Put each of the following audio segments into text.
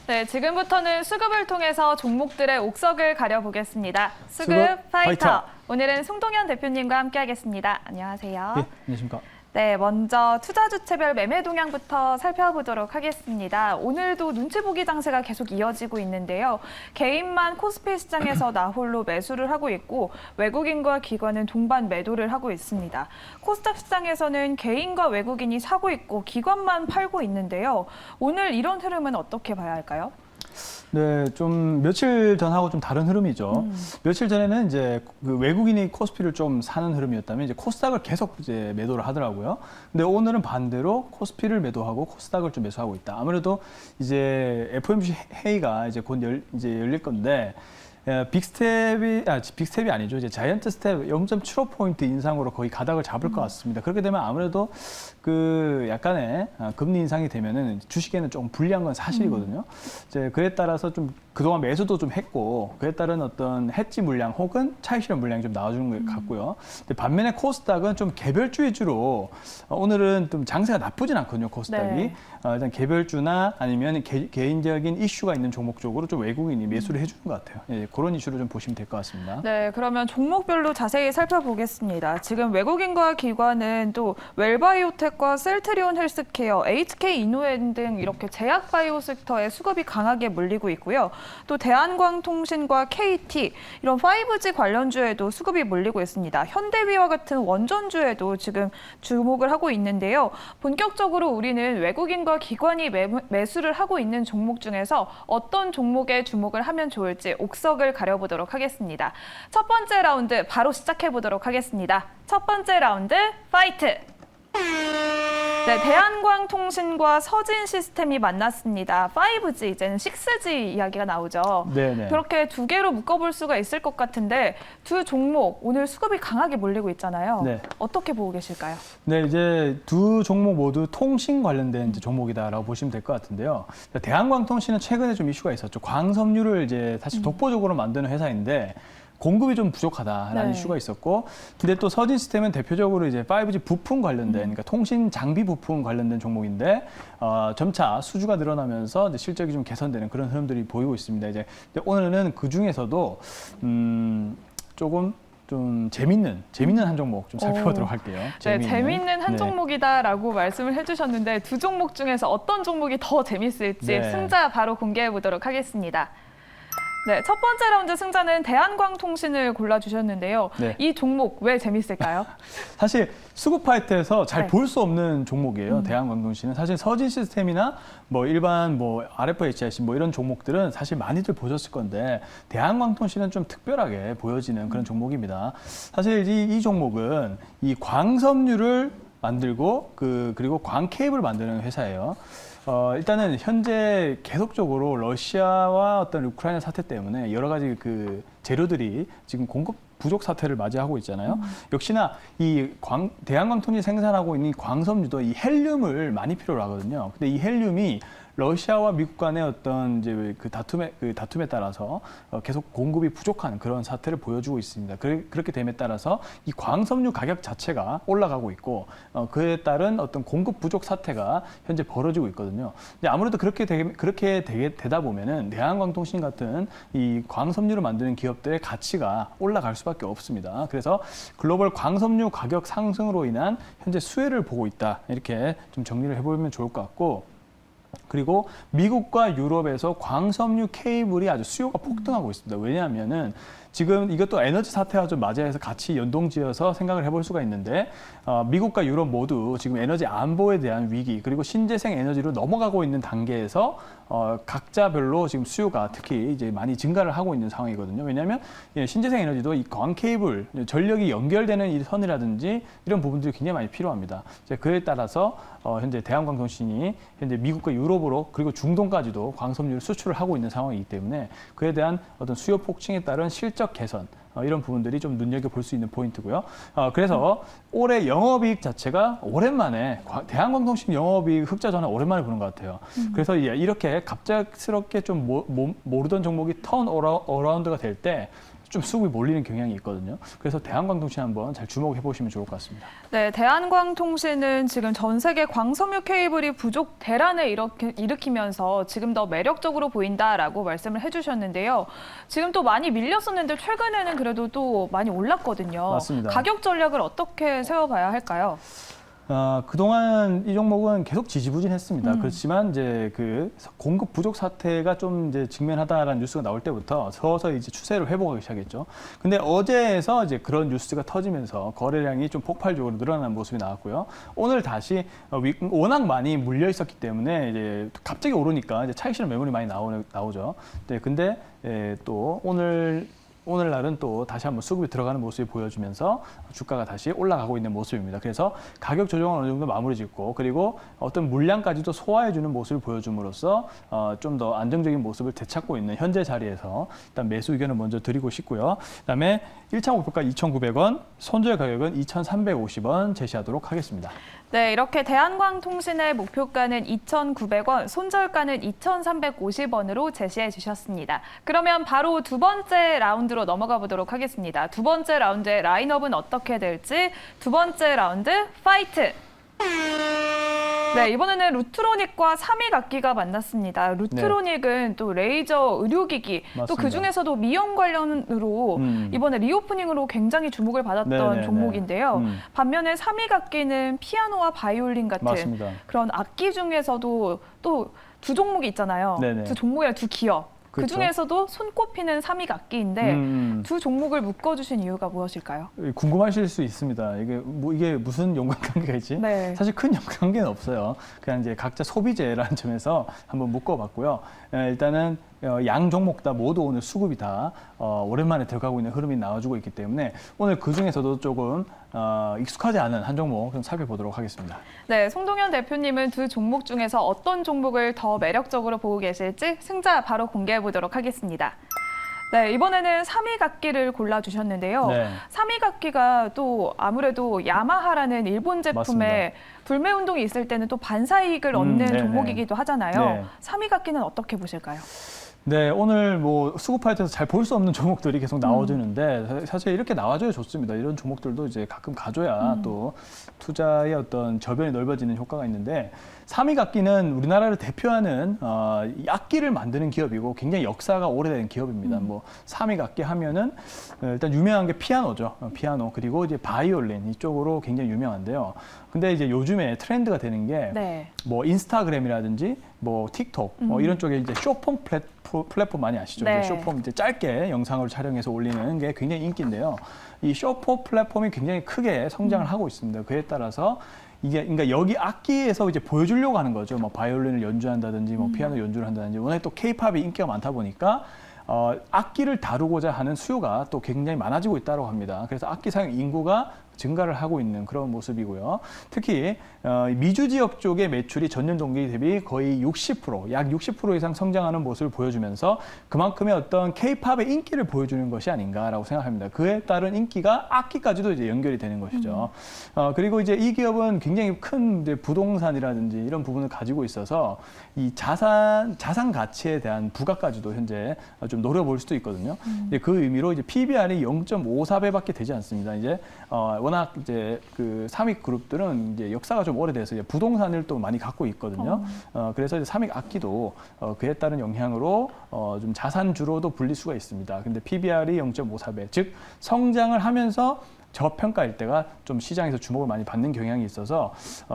네, 지금부터는 수급을 통해서 종목들의 옥석을 가려보겠습니다. 수급 수급 파이터. 파이터. 오늘은 송동현 대표님과 함께하겠습니다. 안녕하세요. 예, 안녕하십니까. 네, 먼저 투자 주체별 매매 동향부터 살펴보도록 하겠습니다. 오늘도 눈치 보기 장세가 계속 이어지고 있는데요. 개인만 코스피 시장에서 나홀로 매수를 하고 있고 외국인과 기관은 동반 매도를 하고 있습니다. 코스닥 시장에서는 개인과 외국인이 사고 있고 기관만 팔고 있는데요. 오늘 이런 흐름은 어떻게 봐야 할까요? 네, 좀 며칠 전하고 좀 다른 흐름이죠. 며칠 전에는 이제 그 외국인이 코스피를 좀 사는 흐름이었다면 이제 코스닥을 계속 이제 매도를 하더라고요. 근데 오늘은 반대로 코스피를 매도하고 코스닥을 좀 매수하고 있다. 아무래도 이제 FOMC 회의가 이제 곧 이제 열릴 건데 빅스텝이 아니죠. 이제 자이언트 스텝 0.75포인트 인상으로 거의 가닥을 잡을 것 같습니다. 그렇게 되면 아무래도 그 약간의 금리 인상이 되면은 주식에는 조금 불리한 건 사실이거든요. 이제 그에 따라서 좀 그동안 매수도 좀 했고 그에 따른 어떤 해지 물량 혹은 차익 실현 물량이 좀 나와주는 것 같고요. 근데 반면에 코스닥은 좀 개별주 위주로 오늘은 좀 장세가 나쁘진 않거든요. 코스닥이. 네. 일단 개별주나 아니면 개인적인 이슈가 있는 종목 쪽으로 좀 외국인이 매수를 해주는 것 같아요. 예, 그런 이슈로 좀 보시면 될 것 같습니다. 네, 그러면 종목별로 자세히 살펴보겠습니다. 지금 외국인과 기관은 또 웰바이오텍과 셀트리온 헬스케어, HK 이노엔 등 이렇게 제약바이오 섹터에 수급이 강하게 몰리고 있고요. 또 대한광통신과 KT 이런 5G 관련주에도 수급이 몰리고 있습니다. 현대위와 같은 원전주에도 지금 주목을 하고 있는데요. 본격적으로 우리는 외국인과 기관이 매수를 하고 있는 종목 중에서 어떤 종목에 주목을 하면 좋을지 옥석을 가려보도록 하겠습니다. 첫 번째 라운드 바로 시작해 보도록 하겠습니다. 첫 번째 라운드 파이트! 네, 대한광통신과 서진시스템이 만났습니다. 5G, 이제는 6G 이야기가 나오죠. 네네. 그렇게 두 개로 묶어볼 수가 있을 것 같은데 두 종목 오늘 수급이 강하게 몰리고 있잖아요. 네. 어떻게 보고 계실까요? 네, 이제 두 종목 모두 통신 관련된 이제 종목이다라고 보시면 될 것 같은데요. 대한광통신은 최근에 좀 이슈가 있었죠. 광섬유를 이제 사실 독보적으로 만드는 회사인데 공급이 좀 부족하다라는 네. 이슈가 있었고, 근데 또 서진시스템은 대표적으로 이제 5G 부품 관련된, 그러니까 통신 장비 부품 관련된 종목인데 점차 수주가 늘어나면서 이제 실적이 좀 개선되는 그런 흐름들이 보이고 있습니다. 이제 오늘은 그 중에서도 조금 좀 재밌는 한 종목 좀 살펴보도록 할게요. 네, 재밌는 한 네. 종목이다라고 말씀을 해주셨는데 두 종목 중에서 어떤 종목이 더 재밌을지 네. 승자 바로 공개해 보도록 하겠습니다. 네, 첫 번째 라운드 승자는 대한광통신을 골라주셨는데요. 네. 이 종목 왜 재밌을까요? 사실 수급 파이트에서 잘 네. 볼 수 없는 종목이에요. 대한광통신은 사실 서진 시스템이나 뭐 일반 뭐 RFHIC 뭐 이런 종목들은 사실 많이들 보셨을 건데 대한광통신은 좀 특별하게 보여지는 그런 종목입니다. 사실 이 종목은 이 광섬유를 만들고 그리고 광 케이블을 만드는 회사예요. 일단은 현재 계속적으로 러시아와 어떤 우크라이나 사태 때문에 여러 가지 그 재료들이 지금 공급 부족 사태를 맞이하고 있잖아요. 역시나 이 대한광통신이 생산하고 있는 이 광섬유도 이 헬륨을 많이 필요로 하거든요. 근데 이 헬륨이 러시아와 미국 간의 어떤 이제 그 다툼에 따라서 계속 공급이 부족한 그런 사태를 보여주고 있습니다. 그렇게 됨에 따라서 이 광섬유 가격 자체가 올라가고 있고 그에 따른 어떤 공급 부족 사태가 현재 벌어지고 있거든요. 근데 아무래도 그렇게 되다 보면은 대한광통신 같은 이 광섬유를 만드는 기업들의 가치가 올라갈 수밖에 없습니다. 그래서 글로벌 광섬유 가격 상승으로 인한 현재 수혜를 보고 있다. 이렇게 좀 정리를 해보면 좋을 것 같고. 그리고 미국과 유럽에서 광섬유 케이블이 아주 수요가 폭등하고 있습니다. 왜냐하면은 지금 이것도 에너지 사태와 좀 맞이해서 같이 연동지어서 생각을 해볼 수가 있는데 미국과 유럽 모두 지금 에너지 안보에 대한 위기 그리고 신재생 에너지로 넘어가고 있는 단계에서 각자별로 지금 수요가 특히 이제 많이 증가를 하고 있는 상황이거든요. 왜냐하면 신재생 에너지도 이 광 케이블, 전력이 연결되는 이 선이라든지 이런 부분들이 굉장히 많이 필요합니다. 그에 따라서 현재 대한광통신이 현재 미국과 유럽으로 그리고 중동까지도 광섬유를 수출을 하고 있는 상황이기 때문에 그에 대한 어떤 수요 폭증에 따른 실적 개선 이런 부분들이 좀 눈여겨볼 수 있는 포인트고요. 그래서 올해 영업이익 자체가 오랜만에 대한광통신 영업이익 흑자 전환 오랜만에 보는 것 같아요. 그래서 이렇게 갑작스럽게 좀 모르던 종목이 턴 어라운드가 될 때 좀 수급이 몰리는 경향이 있거든요. 그래서 대한광통신 한번 잘 주목해 보시면 좋을 것 같습니다. 네, 대한광통신은 지금 전 세계 광섬유 케이블이 부족 대란을 일으키면서 지금 더 매력적으로 보인다라고 말씀을 해주셨는데요. 지금 또 많이 밀렸었는데 최근에는 그래도 또 많이 올랐거든요. 맞습니다. 가격 전략을 어떻게 세워봐야 할까요? 그동안 이 종목은 계속 지지부진했습니다. 그렇지만 이제 그 공급 부족 사태가 좀 이제 직면하다라는 뉴스가 나올 때부터 서서히 이제 추세를 회복하기 시작했죠. 근데 어제에서 이제 그런 뉴스가 터지면서 거래량이 좀 폭발적으로 늘어나는 모습이 나왔고요. 오늘 다시 워낙 많이 물려 있었기 때문에 이제 갑자기 오르니까 이제 차익 실현 매물이 많이 나오죠. 네, 근데 또 오늘날은 또 다시 한번 수급이 들어가는 모습이 보여주면서 주가가 다시 올라가고 있는 모습입니다. 그래서 가격 조정은 어느 정도 마무리 짓고 그리고 어떤 물량까지도 소화해주는 모습을 보여줌으로써 좀 더 안정적인 모습을 되찾고 있는 현재 자리에서 일단 매수 의견을 먼저 드리고 싶고요. 그다음에 1차 목표가 2,900원, 손절 가격은 2,350원 제시하도록 하겠습니다. 네, 이렇게 대한광통신의 목표가는 2,900원, 손절가는 2,350원으로 제시해 주셨습니다. 그러면 바로 두 번째 라운드로 넘어가 보도록 하겠습니다. 두 번째 라운드의 라인업은 어떻게 될지 두 번째 라운드 파이트! 네, 이번에는 루트로닉과 삼익악기가 만났습니다. 루트로닉은 또 레이저 의료기기, 또 맞습니다. 그중에서도 미용 관련으로 이번에 리오프닝으로 굉장히 주목을 받았던 네네네. 종목인데요. 반면에 삼익악기는 피아노와 바이올린 같은 맞습니다. 그런 악기 중에서도 또 두 종목이 있잖아요. 네네. 두 종목이랑 두 기업. 그 그렇죠. 중에서도 손꼽히는 삼익악기인데 두 종목을 묶어주신 이유가 무엇일까요? 궁금하실 수 있습니다. 이게 무슨 연관관계가 있지? 네. 사실 큰 연관관계는 없어요. 그냥 이제 각자 소비재라는 점에서 한번 묶어봤고요. 일단은 양 종목 다 모두 오늘 수급이 다 오랜만에 들어가고 있는 흐름이 나와주고 있기 때문에 오늘 그 중에서도 조금 익숙하지 않은 한 종목 좀 살펴보도록 하겠습니다. 네, 송동현 대표님은 두 종목 중에서 어떤 종목을 더 매력적으로 보고 계실지 승자 바로 공개해 보도록 하겠습니다. 네, 이번에는 삼익악기를 골라주셨는데요. 네. 삼익악기가 또 아무래도 야마하라는 일본 제품에 맞습니다. 불매 운동이 있을 때는 또 반사이익을 얻는 네네. 종목이기도 하잖아요. 네. 삼익악기는 어떻게 보실까요? 네, 오늘 뭐 수급할 때도 잘 볼 수 없는 종목들이 계속 나와주는데 사실 이렇게 나와줘야 좋습니다. 이런 종목들도 이제 가끔 가져야 또 투자의 어떤 저변이 넓어지는 효과가 있는데 삼익악기는 우리나라를 대표하는 이 악기를 만드는 기업이고 굉장히 역사가 오래된 기업입니다. 뭐 삼익악기 하면은 일단 유명한 게 피아노죠. 피아노 그리고 이제 바이올린 이쪽으로 굉장히 유명한데요. 근데 이제 요즘에 트렌드가 되는 게 네. 뭐 인스타그램이라든지 뭐 틱톡 이런 쪽에 이제 쇼폼 플랫폼 많이 아시죠? 네. 이제 쇼폼 이제 짧게 영상을 촬영해서 올리는 게 굉장히 인기인데요. 이 쇼폼 플랫폼이 굉장히 크게 성장을 하고 있습니다. 그에 따라서 이게 그러니까 여기 악기에서 이제 보여주려고 하는 거죠. 뭐 바이올린을 연주한다든지 뭐 피아노 연주를 한다든지 워낙 또 케이팝이 인기가 많다 보니까 악기를 다루고자 하는 수요가 또 굉장히 많아지고 있다고 합니다. 그래서 악기 사용 인구가 증가를 하고 있는 그런 모습이고요. 특히 미주 지역 쪽의 매출이 전년 동기 대비 거의 60%, 약 60% 이상 성장하는 모습을 보여주면서 그만큼의 어떤 K-팝의 인기를 보여주는 것이 아닌가라고 생각합니다. 그에 따른 인기가 악기까지도 이제 연결이 되는 것이죠. 그리고 이제 이 기업은 굉장히 큰 이제 부동산이라든지 이런 부분을 가지고 있어서 이 자산 가치에 대한 부가까지도 현재 좀 노려볼 수도 있거든요. 이제 그 의미로 이제 PBR이 0.54배밖에 되지 않습니다. 이제 워낙 이제 그 삼익 그룹들은 이제 역사가 좀 오래돼서 이제 부동산을 또 많이 갖고 있거든요. 그래서 이제 삼익 악기도 그에 따른 영향으로 좀 자산주로도 불릴 수가 있습니다. 근데 PBR이 0.54배, 즉 성장을 하면서 저평가일 때가 좀 시장에서 주목을 많이 받는 경향이 있어서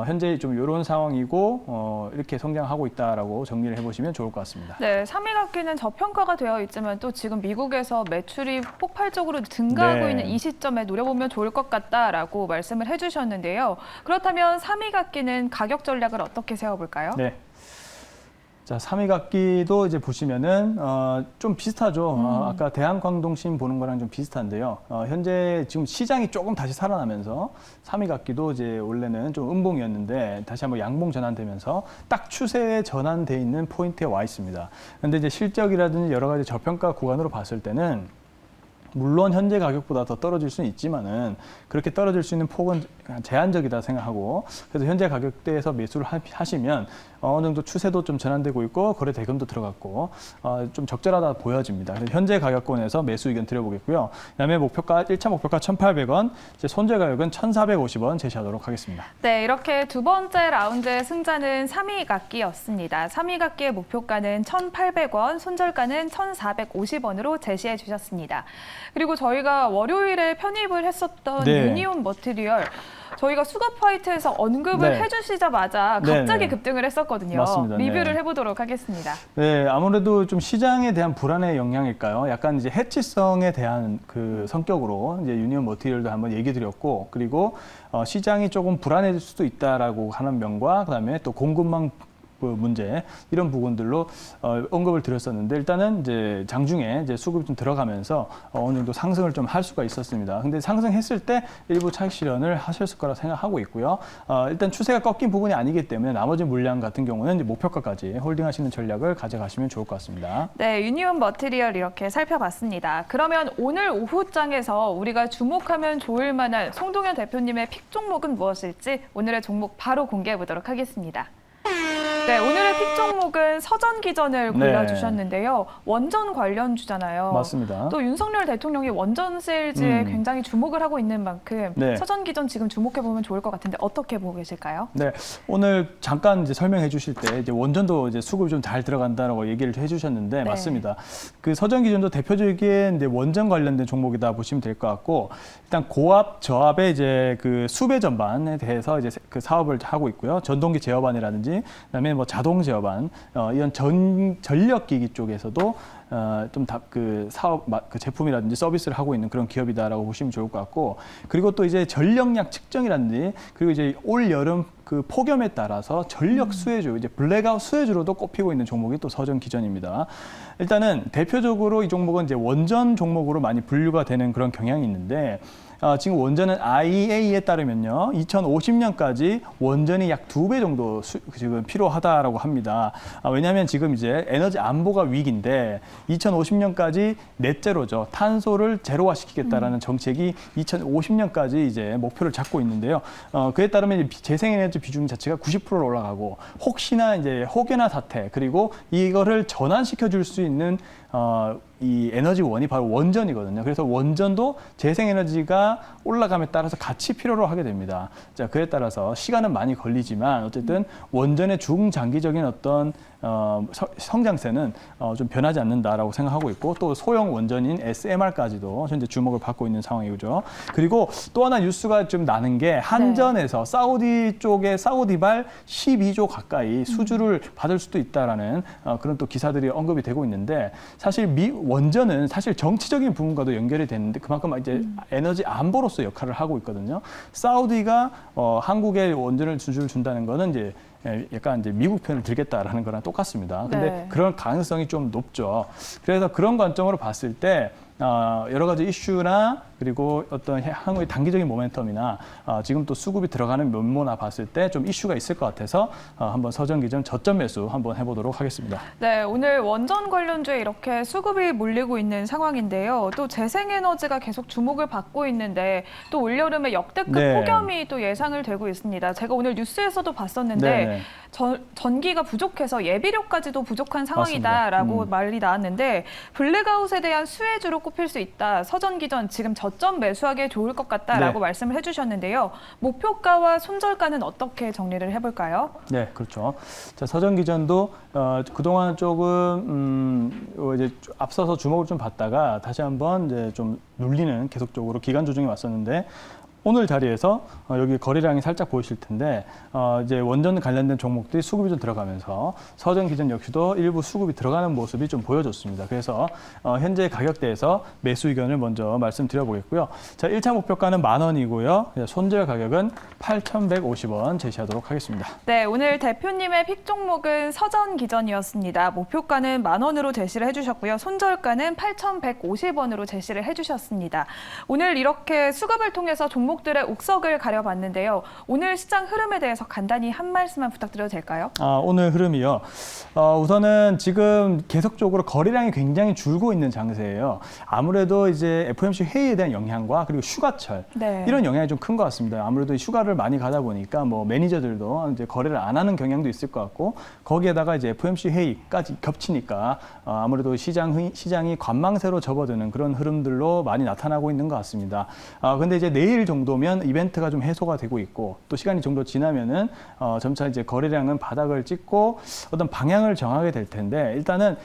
현재 좀 이런 상황이고 이렇게 성장하고 있다라고 정리를 해보시면 좋을 것 같습니다. 네, 삼익악기는 저평가가 되어 있지만 또 지금 미국에서 매출이 폭발적으로 증가하고 네. 있는 이 시점에 노려보면 좋을 것 같다라고 말씀을 해주셨는데요. 그렇다면 삼익악기는 가격 전략을 어떻게 세워볼까요? 네. 자, 삼익악기도 이제 보시면은 좀 비슷하죠. 아까 대한광통신 보는 거랑 좀 비슷한데요. 현재 지금 시장이 조금 다시 살아나면서 삼익악기도 이제 원래는 좀 음봉이었는데 다시 한번 양봉 전환되면서 딱 추세에 전환돼 있는 포인트에 와 있습니다. 그런데 이제 실적이라든지 여러 가지 저평가 구간으로 봤을 때는 물론 현재 가격보다 더 떨어질 수는 있지만은 그렇게 떨어질 수 있는 폭은 제한적이다 생각하고 그래서 현재 가격대에서 매수를 하시면 어느 정도 추세도 좀 전환되고 있고 거래 대금도 들어갔고 좀 적절하다 보여집니다. 그래서 현재 가격권에서 매수 의견 드려보겠고요. 그다음에 목표가 1차 목표가 1,800원, 이제 손절 가격은 1,450원 제시하도록 하겠습니다. 네, 이렇게 두 번째 라운드의 승자는 3위 각기였습니다. 3위 각기의 목표가는 1,800원, 손절가는 1,450원으로 제시해 주셨습니다. 그리고 저희가 월요일에 편입을 했었던 네. 유니온 머티리얼 저희가 수급 화이트에서 언급을 네. 해주시자마자 네, 갑자기 네. 급등을 했었거든요. 맞습니다. 리뷰를 네. 해보도록 하겠습니다. 네, 아무래도 좀 시장에 대한 불안의 영향일까요? 약간 이제 해치성에 대한 그 성격으로 이제 유니온 머티리얼도 한번 얘기 드렸고, 그리고 시장이 조금 불안해질 수도 있다라고 하는 면과 그다음에 또 공급망 문제 이런 부분들로 언급을 드렸었는데 일단은 이제 장중에 이제 수급이 좀 들어가면서 어느 정도 상승을 좀 할 수가 있었습니다. 근데 상승했을 때 일부 차익 실현을 하셨을 거라 생각하고 있고요. 일단 추세가 꺾인 부분이 아니기 때문에 나머지 물량 같은 경우는 이제 목표가까지 홀딩하시는 전략을 가져가시면 좋을 것 같습니다. 네, 유니온 머티리얼 이렇게 살펴봤습니다. 그러면 오늘 오후장에서 우리가 주목하면 좋을 만한 송동현 대표님의 픽 종목은 무엇일지 오늘의 종목 바로 공개해 보도록 하겠습니다. 네, 오늘의 픽 종목은 서전기전을 네. 골라주셨는데요. 원전 관련주잖아요. 맞습니다. 또 윤석열 대통령이 원전 세일즈에 굉장히 주목을 하고 있는 만큼 네. 서전기전 지금 주목해보면 좋을 것 같은데 어떻게 보고 계실까요? 네, 오늘 잠깐 이제 설명해 주실 때 이제 원전도 이제 수급이 좀 잘 들어간다라고 얘기를 해주셨는데 네. 맞습니다. 그 서전기전도 대표적인 이제 원전 관련된 종목이다 보시면 될 것 같고 일단 고압, 저압의 이제 그 수배 전반에 대해서 이제 그 사업을 하고 있고요. 전동기 제어반이라든지 그다음에 뭐 자동 제어반 이런 전력기기 쪽에서도 좀 그 사업 그 제품이라든지 서비스를 하고 있는 그런 기업이다라고 보시면 좋을 것 같고 그리고 또 이제 전력량 측정이라든지 그리고 이제 올 여름 그 폭염에 따라서 전력 수혜주 이제 블랙아웃 수혜주로도 꼽히고 있는 종목이 또 서전기전입니다. 일단은 대표적으로 이 종목은 이제 원전 종목으로 많이 분류가 되는 그런 경향이 있는데 지금 원전은 IEA에 따르면요, 2050년까지 원전이 약 2배 정도 지금 필요하다라고 합니다. 왜냐하면 지금 이제 에너지 안보가 위기인데 2050년까지 넷제로죠, 탄소를 제로화시키겠다라는 정책이 2050년까지 이제 목표를 잡고 있는데요. 그에 따르면 이제 재생에너지 비중 자체가 90%로 올라가고 혹시나 이제 혹여나 사태 그리고 이거를 전환시켜 줄 수 있는 이 에너지원이 바로 원전이거든요. 그래서 원전도 재생에너지가 올라감에 따라서 같이 필요로 하게 됩니다. 자, 그에 따라서 시간은 많이 걸리지만 어쨌든 원전의 중장기적인 어떤 성장세는 좀 변하지 않는다라고 생각하고 있고 또 소형 원전인 SMR까지도 현재 주목을 받고 있는 상황이죠. 그리고 또 하나 뉴스가 좀 나는 게 한전에서 사우디 쪽에 사우디발 12조 가까이 수주를 받을 수도 있다라는 그런 또 기사들이 언급이 되고 있는데 사실 원전은 사실 정치적인 부분과도 연결이 되는데 그만큼 이제 에너지 안보로서 역할을 하고 있거든요. 사우디가 한국에 원전을 수주를 준다는 거는 이제 약간 이제 미국 편을 들겠다라는 거랑 똑같습니다. 근데 네. 그런 가능성이 좀 높죠. 그래서 그런 관점으로 봤을 때 여러 가지 이슈나 그리고 어떤 향후의 단기적인 모멘텀이나 지금 또 수급이 들어가는 면모나 봤을 때 좀 이슈가 있을 것 같아서 한번 서전기전 저점 매수 한번 해보도록 하겠습니다. 네, 오늘 원전 관련주에 이렇게 수급이 몰리고 있는 상황인데요. 또 재생에너지가 계속 주목을 받고 있는데 또 올여름에 역대급 네. 폭염이 또 예상을 되고 있습니다. 제가 오늘 뉴스에서도 봤었는데 네네. 전기가 부족해서 예비료까지도 부족한 상황이다라고 맞습니다. 말이 나왔는데 블랙아웃에 대한 수혜주로 꼽힐 수 있다. 서전기전 지금 저점 매수하기에 좋을 것 같다라고 네. 말씀을 말씀을 해주셨는데요. 목표가와 손절가는 어떻게 정리를 해볼까요? 네, 그렇죠. 자, 서전기전도 그동안 조금 이제 앞서서 주목을 좀 받다가 다시 한번 이제 좀 눌리는 계속적으로 기간 조정이 왔었는데 오늘 자리에서 여기 거래량이 살짝 보이실 텐데 이제 원전 관련된 종목들이 수급이 좀 들어가면서 서전기전 역시도 일부 수급이 들어가는 모습이 좀 보여졌습니다. 그래서 현재 가격대에서 매수 의견을 먼저 말씀드려보겠고요. 자, 1차 목표가는 10,000원이고요. 손절 가격은 8,150원 제시하도록 하겠습니다. 네, 오늘 대표님의 픽 종목은 서전기전이었습니다. 목표가는 10,000원으로 제시를 해주셨고요. 손절가는 8,150원으로 제시를 해주셨습니다. 오늘 이렇게 수급을 통해서 종목 종목들의 옥석을 가려봤는데요. 오늘 시장 흐름에 대해서 간단히 한 말씀만 부탁드려도 될까요? 오늘 흐름이요. 우선은 지금 계속적으로 거래량이 굉장히 줄고 있는 장세예요. 아무래도 이제 FOMC 회의에 대한 영향과 그리고 휴가철 네. 이런 영향이 좀 큰 것 같습니다. 아무래도 휴가를 많이 가다 보니까 뭐 매니저들도 이제 거래를 안 하는 경향도 있을 것 같고 거기에다가 이제 FOMC 회의까지 겹치니까 아무래도 시장이 관망세로 접어드는 그런 흐름들로 많이 나타나고 있는 것 같습니다. 근데 이제 내일 정도면 이벤트가 좀 해소가 되고 있고 또 시간이 정도 지나면은 점차 이제 거래량은 바닥을 찍고 어떤 방향을 정하게 될 텐데 일단은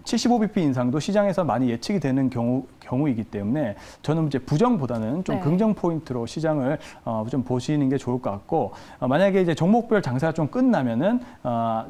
75bp 인상도 시장에서 많이 예측이 되는 경우이기 때문에 저는 이제 부정보다는 좀 네. 긍정 포인트로 시장을 좀 보시는 게 좋을 것 같고 만약에 이제 종목별 장세가 좀 끝나면은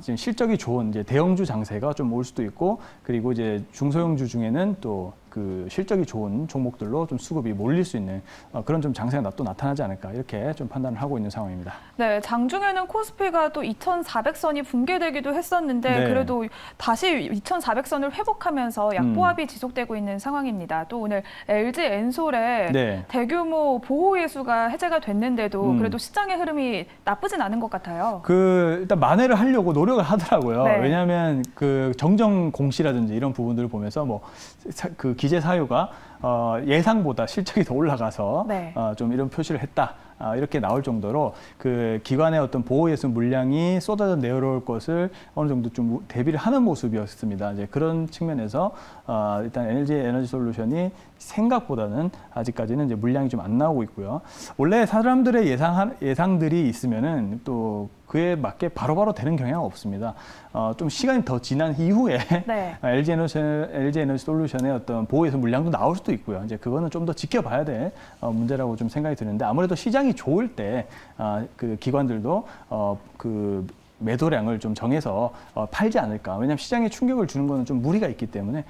지금 실적이 좋은 이제 대형주 장세가 좀 올 수도 있고 그리고 이제 중소형주 중에는 또 그 실적이 좋은 종목들로 좀 수급이 몰릴 수 있는 그런 좀 장세가 또 나타나지 않을까 이렇게 좀 판단을 하고 있는 상황입니다. 네, 장중에는 코스피가 또 2,400선이 붕괴되기도 했었는데 네. 그래도 다시 2,400선을 회복하면서 약보합이 지속되고 있는 상황입니다. 또 오늘 LG 엔솔의 네. 대규모 보호 예수가 해제가 됐는데도 그래도 시장의 흐름이 나쁘진 않은 것 같아요. 일단 만회를 하려고 노력을 하더라고요. 네. 왜냐하면 그 정정 공시라든지 이런 부분들을 보면서 그 기재 사유가 예상보다 실적이 더 올라가서 네. 좀 이런 표시를 했다. 이렇게 나올 정도로 그 기관의 어떤 보호예수 물량이 쏟아져 내려올 것을 어느 정도 좀 대비를 하는 모습이었습니다. 이제 그런 측면에서 일단 LG 에너지 솔루션이 생각보다는 아직까지는 이제 물량이 좀 안 나오고 있고요. 원래 사람들의 예상들이 있으면은 또 그에 맞게 바로바로 되는 경향은 없습니다. 좀 시간이 더 지난 이후에 네. LG 에너지 솔루션의 어떤 보호예수 물량도 나올 수도 있고요. 이제 그거는 좀 더 지켜봐야 될 문제라고 좀 생각이 드는데 아무래도 시장이 좋을 때 그 기관들도 그 매도량을 좀 정해서 팔지 않을까. 왜냐하면 시장에 충격을 주는 거는 좀 무리가 있기 때문에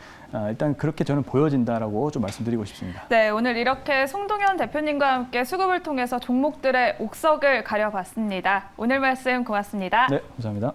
일단 그렇게 저는 보여진다라고 좀 말씀드리고 싶습니다. 네, 오늘 이렇게 송동현 대표님과 함께 수급을 통해서 종목들의 옥석을 가려봤습니다. 오늘 말씀 고맙습니다. 네, 감사합니다.